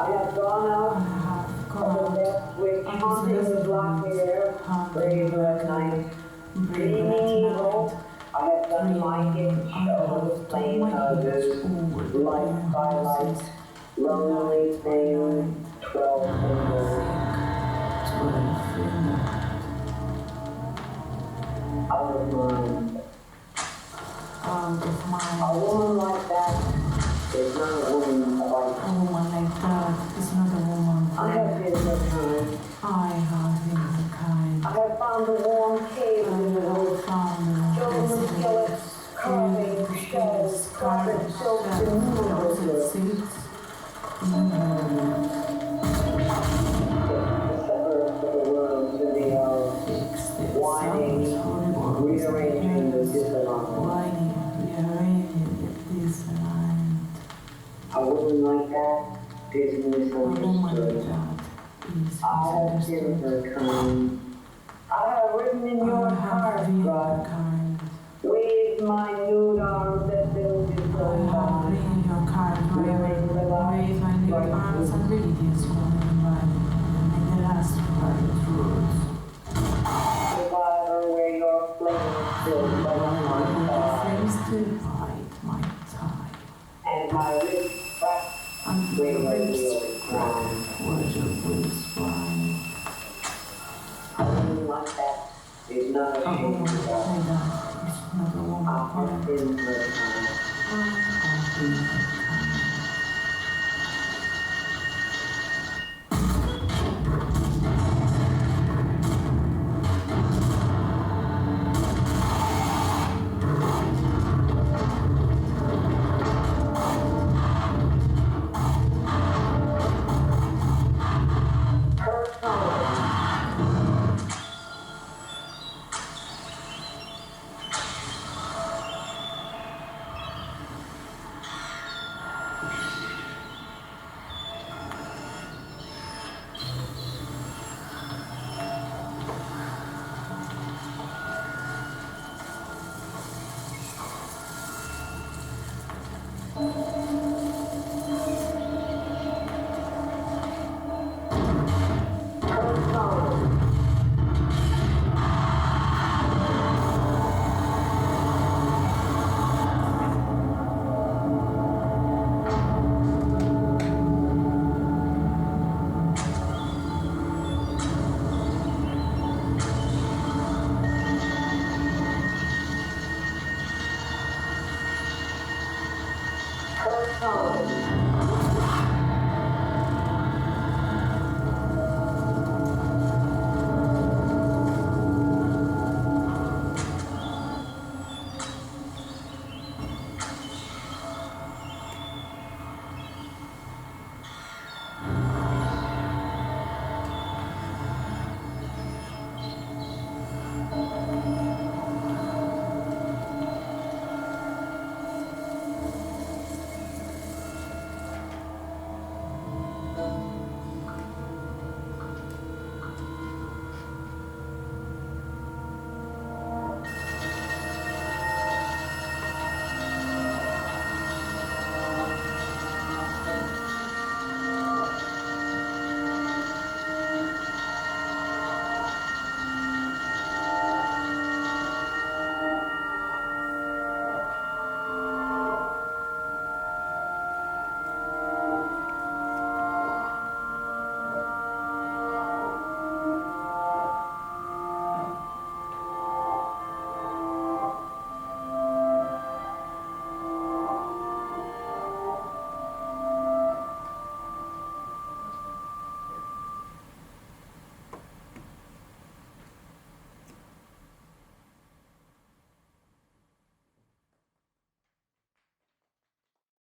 I have gone I out have of gone the out depths which of haunted the the black air, braver at night. braver Dreaming at evil, night. I have done my Dreaming, hitch I over the have done plain my hitch houses, over the plain light by light, houses, lonely light by thing, light, 12 fingers, lonely thing, 12 out of mind. out of A mind. woman like that is not a woman quite. A woman like that is not a woman. I have been the kind. I have been the kind. I have found a warm cave in the I woods. have found Chosen skillets, carving shells, carpet soaked innumerable seats. the suburbs of the world to the elves, whining, rearranging the disalignment. A woman like that is misunderstood. I have been her kind. I have written in your heart, God, waved my nude arms that built it so high. Wearing the light right if I ever wear your flame still light my thigh, and my wrist cracked where your wheels grind. A woman like that is not ashamed of that. I have been her kind.